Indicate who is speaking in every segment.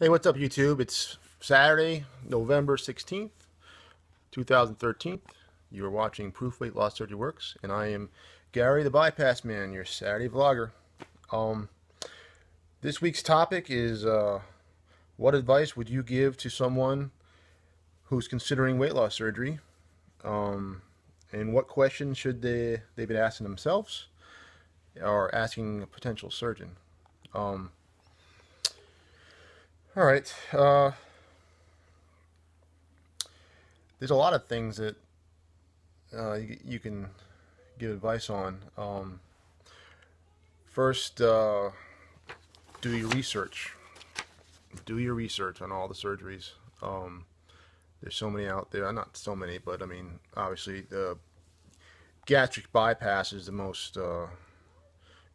Speaker 1: Hey, what's up, YouTube? It's Saturday, November 16th, 2013. You are watching Proof Weight Loss Surgery Works, and I am Gary the Bypass Man, your Saturday vlogger. Um, this week's topic is what advice would you give to someone who's considering weight loss surgery? And what questions should they've been asking themselves or asking a potential surgeon? All right. There's a lot of things that you can give advice on. First, do your research. Do your research on all the surgeries. There's so many out there. Not so many, but I mean, obviously, the gastric bypass is the most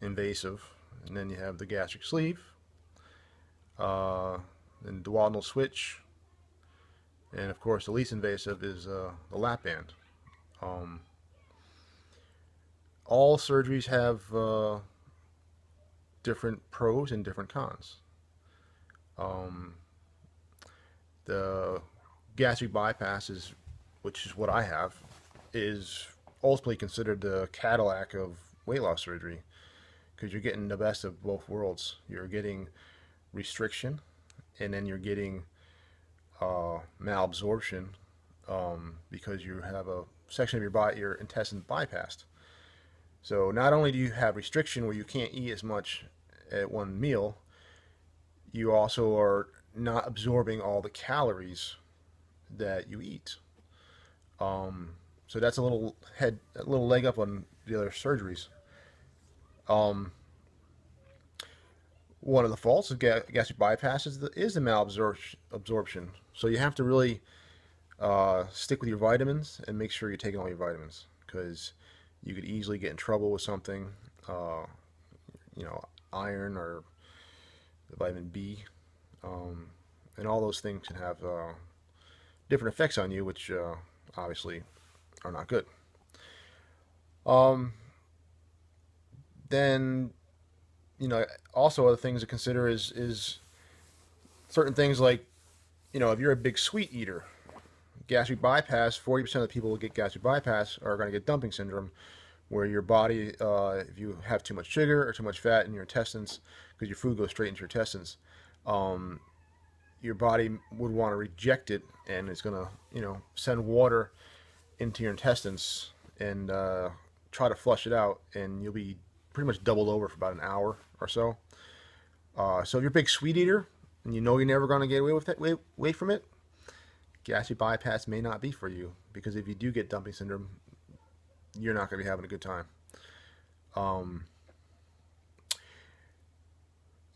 Speaker 1: invasive, and then you have the gastric sleeve, then duodenal switch, and of course, the least invasive is the lap band. All surgeries have different pros and different cons. The gastric bypass is, which is what I have, is ultimately considered the Cadillac of weight loss surgery because you're getting the best of both worlds. You're getting restriction, and then you're getting malabsorption because you have a section of your body, your intestines bypassed. So not only do you have restriction where you can't eat as much at one meal, you also are not absorbing all the calories that you eat. So that's a little leg up on the other surgeries. One of the faults of gastric bypass is the malabsorption. So you have to really stick with your vitamins and make sure you're taking all your vitamins, because you could easily get in trouble with something, iron or the vitamin B, and all those things can have different effects on you, which obviously are not good. Then, also other things to consider is certain things like, if you're a big sweet eater, gastric bypass, 40% of the people who get gastric bypass are going to get dumping syndrome, where your body, if you have too much sugar or too much fat in your intestines, because your food goes straight into your intestines, your body would want to reject it, and it's going to, send water into your intestines and try to flush it out, and you'll be pretty much doubled over for about an hour or so. So if you're a big sweet eater and you know you're never going to get away with it, away from it, gastric bypass may not be for you, because if you do get dumping syndrome, you're not going to be having a good time. A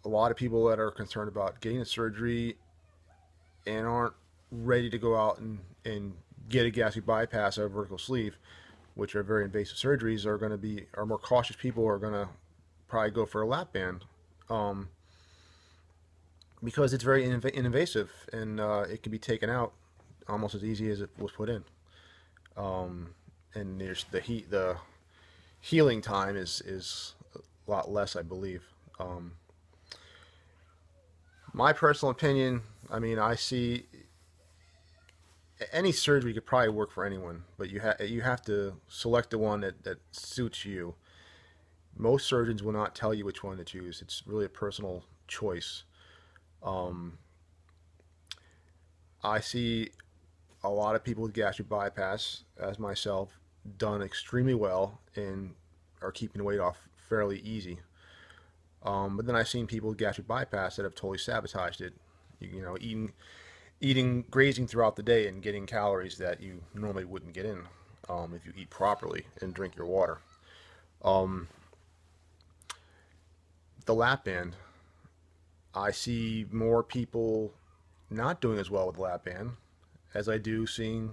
Speaker 1: lot of people that are concerned about getting the surgery and aren't ready to go out and get a gastric bypass or a vertical sleeve, which are very invasive surgeries, are more cautious people, are going to probably go for a lap band, because it's very invasive, and it can be taken out almost as easy as it was put in. And there's the healing time is a lot less, I believe. My personal opinion, I mean, I see any surgery could probably work for anyone, but you have to select the one that suits you. Most surgeons will not tell you which one to choose. It's really a personal choice. I see a lot of people with gastric bypass, as myself, done extremely well and are keeping weight off fairly easy. But then I've seen people with gastric bypass that have totally sabotaged it. Grazing throughout the day and getting calories that you normally wouldn't get in if you eat properly and drink your water. The lap band, I see more people not doing as well with the lap band as I do seeing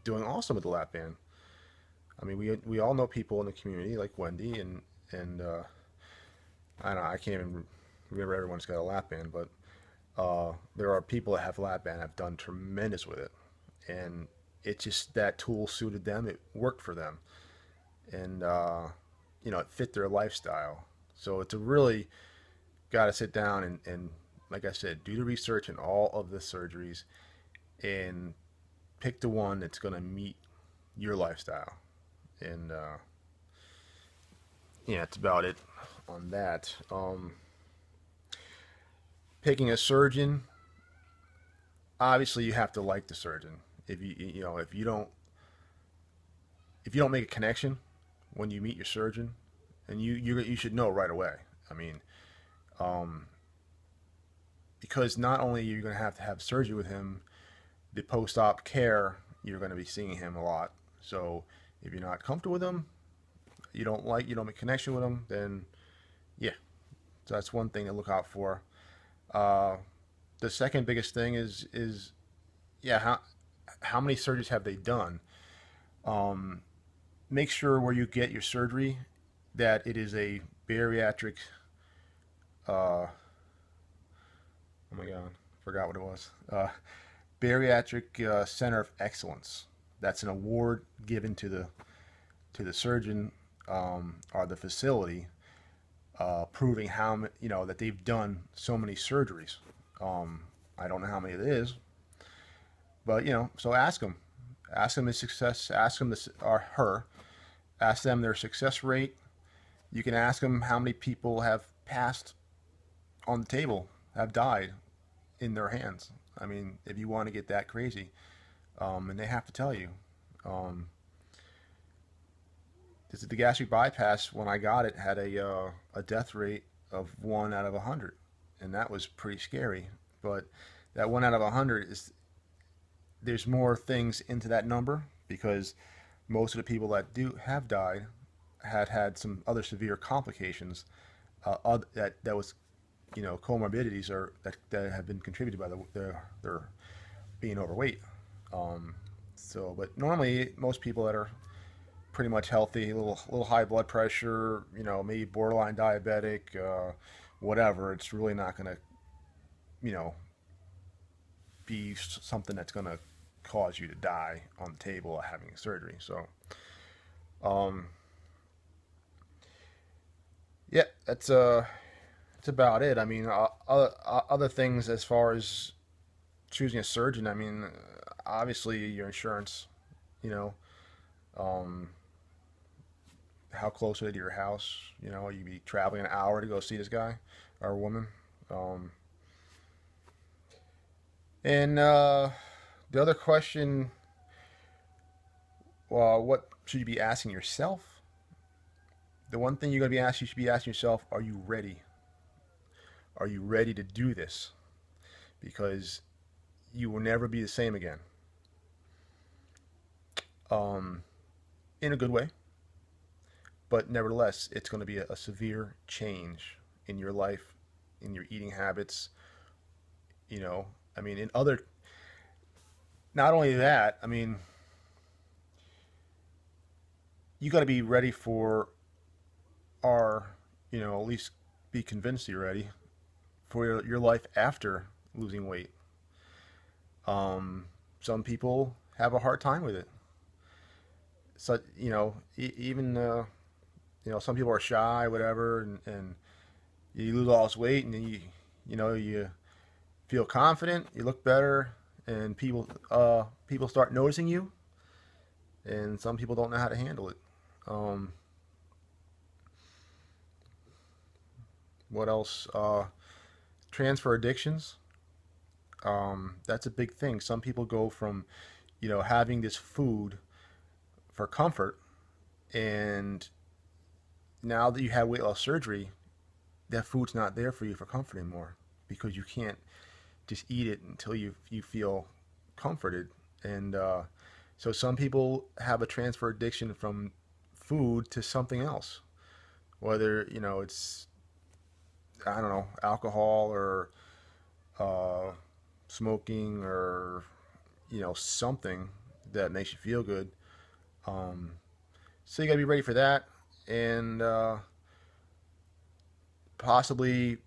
Speaker 1: doing awesome with the lap band. I mean, we all know people in the community like Wendy and I don't know, I can't even remember everyone's got a lap band, but there are people that have lap band have done tremendous with it, and it's just that tool suited them. It worked for them, and it fit their lifestyle. So it's a really got to sit down and like I said, do the research in all of the surgeries and pick the one that's going to meet your lifestyle. And yeah, that's about it on that. Picking a surgeon, obviously you have to like the surgeon. If if you don't make a connection when you meet your surgeon, and you should know right away. I mean, um, because not only are you going to have surgery with him, the post-op care, you're going to be seeing him a lot. So if you're not comfortable with him, you don't make a connection with him, then yeah, so that's one thing to look out for. Uh, the second biggest thing is yeah, how many surgeries have they done? Um, Make sure where you get your surgery that it is a bariatric. Oh my God, forgot what it was. Bariatric Center of Excellence. That's an award given to the surgeon or the facility, proving how that they've done so many surgeries. I don't know how many it is, but so ask them his success, ask them this or her, ask them their success rate. You can ask them how many people have passed on the table, have died in their hands. I mean, if you want to get that crazy, and they have to tell you. Um, this is the gastric bypass. When I got it, had a death rate of 1 out of 100, and that was pretty scary. But that 1 out of 100 is there's more things into that number because most of the people that do have died had some other severe complications that was comorbidities or that have been contributed by their being overweight. But normally most people that are pretty much healthy, a little high blood pressure, maybe borderline diabetic, whatever, it's really not going to be something that's going to cause you to die on the table having surgery. So um, yeah, that's about it. I mean, other things as far as choosing a surgeon, I mean, obviously your insurance, you know, um, how close are they to your house? You be traveling an hour to go see this guy or woman. Um, and the other question, well, what should you be asking yourself? The one thing you should be asking yourself, are you ready? Are you ready to do this? Because you will never be the same again. Um, in a good way, but nevertheless, it's going to be a severe change in your life, in your eating habits. I mean, not only that, I mean, you got to be ready for at least be convinced you're ready for your life after losing weight. Some people have a hard time with it. So, even, some people are shy, whatever, and you lose all this weight and then you feel confident, you look better, and people start noticing you, and some people don't know how to handle it. Um, what else? Transfer addictions. That's a big thing. Some people go from, having this food for comfort, and now that you have weight loss surgery, that food's not there for you for comfort anymore because you can't just eat it until you feel comforted. And so some people have a transfer addiction from food to something else, whether it's, I don't know, alcohol or uh, smoking or something that makes you feel good. Um, so you got to be ready for that, and possibly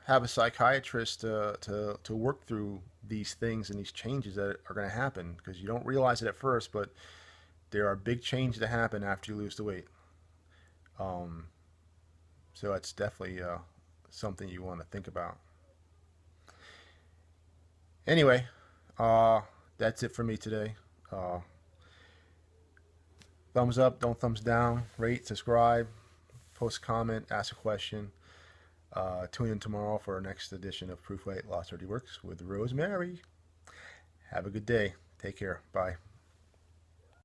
Speaker 1: have a psychiatrist to work through these things and these changes that are going to happen, because you don't realize it at first, but there are big changes that happen after you lose the weight. Um, so it's definitely something you want to think about. Anyway, that's it for me today. Uh, Thumbs up, don't thumbs down, rate, subscribe, post a comment, ask a question. Tune in tomorrow for our next edition of Proof Weight Loss Dirty Works with Rosemary. Have a good day. Take care. Bye.